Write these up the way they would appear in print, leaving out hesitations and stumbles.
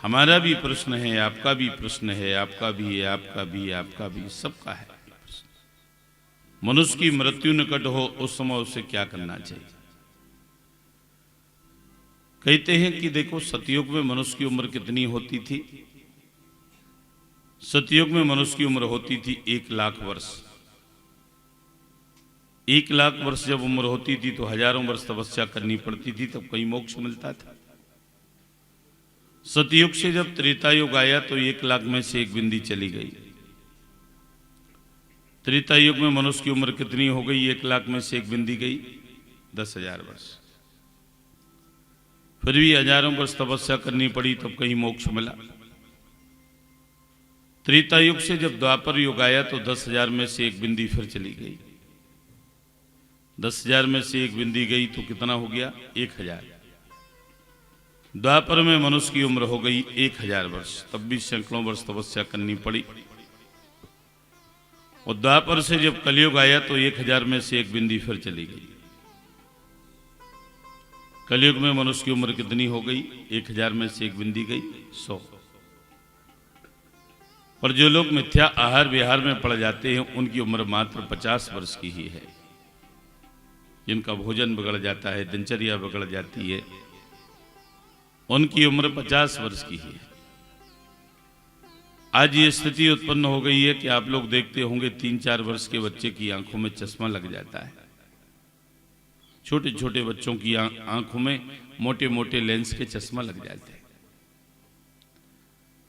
हमारा भी प्रश्न है, आपका भी प्रश्न है, आपका भी है, आपका भी है, आपका भी, सबका है। मनुष्य की मृत्यु निकट हो उस समय उसे क्या करना चाहिए? कहते हैं कि देखो, सतयुग में मनुष्य की उम्र कितनी होती थी? सतयुग में मनुष्य की उम्र होती थी 1,00,000 वर्ष। 1,00,000 वर्ष जब उम्र होती थी तो हजारों वर्ष तपस्या करनी पड़ती थी, तब कहीं मोक्ष मिलता था। सतयुग से जब त्रेता युग आया तो 1,00,000 में से एक बिंदी चली गई। त्रेता युग में मनुष्य की उम्र कितनी हो गई? 1,00,000 में से एक बिंदी गई, 10,000 वर्ष। फिर भी हजारों वर्ष तपस्या करनी पड़ी, तब कहीं मोक्ष मिला। त्रेता युग से जब द्वापर युग आया तो 10,000 में से एक बिंदी फिर चली गई। 10,000 में से एक बिंदी गई तो कितना हो गया? 1,000। द्वापर में मनुष्य की उम्र हो गई 1,000 वर्ष, तब भी सैकड़ों वर्ष तपस्या करनी पड़ी। और द्वापर से जब कलयुग आया तो 1,000 में से एक बिंदी फिर चली गई। कलयुग में मनुष्य की उम्र कितनी हो गई? 1,000 में से एक बिंदी गई, 100। पर जो लोग मिथ्या आहार विहार में पड़ जाते हैं उनकी उम्र मात्र 50 वर्ष की ही है। जिनका भोजन बिगड़ जाता है, दिनचर्या बिगड़ जाती है, उनकी उम्र 50 वर्ष की ही है। आज ये स्थिति उत्पन्न हो गई है कि आप लोग देखते होंगे 3-4 वर्ष के बच्चे की आंखों में चश्मा लग जाता है। छोटे छोटे बच्चों की आंखों में मोटे मोटे लेंस के चश्मा लग जाते हैं।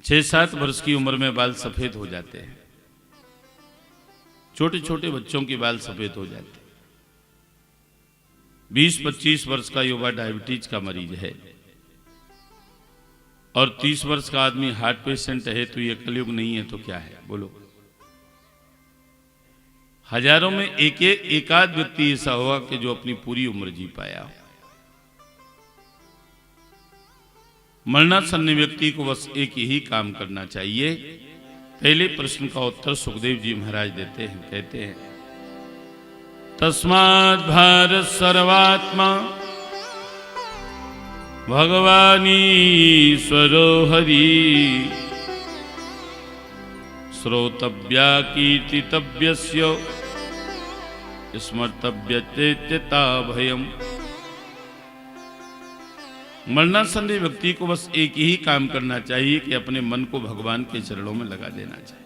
6-7 वर्ष की उम्र में बाल सफेद हो जाते हैं। छोटे छोटे बच्चों के बाल सफेद हो जाते हैं। 20-25 वर्ष का युवा डायबिटीज का मरीज है और 30 वर्ष का आदमी हार्ट पेशेंट है, तो ये कलयुग नहीं है तो क्या है? बोलो। हजारों में एकाध व्यक्ति ऐसा होगा कि जो अपनी पूरी उम्र जी पाया हो। मरणासन्न व्यक्ति को बस एक ही काम करना चाहिए। पहले प्रश्न का उत्तर सुखदेव जी महाराज देते हैं, कहते हैं, तस्माद् भारत सर्वात्मा भगवानीश्वरो हरि श्रोतव्या कीर्तितव्यस्य स्मर्तव्य चेत्यता भयम। मरणासन्न व्यक्ति को बस एक ही काम करना चाहिए कि अपने मन को भगवान के चरणों में लगा देना चाहिए।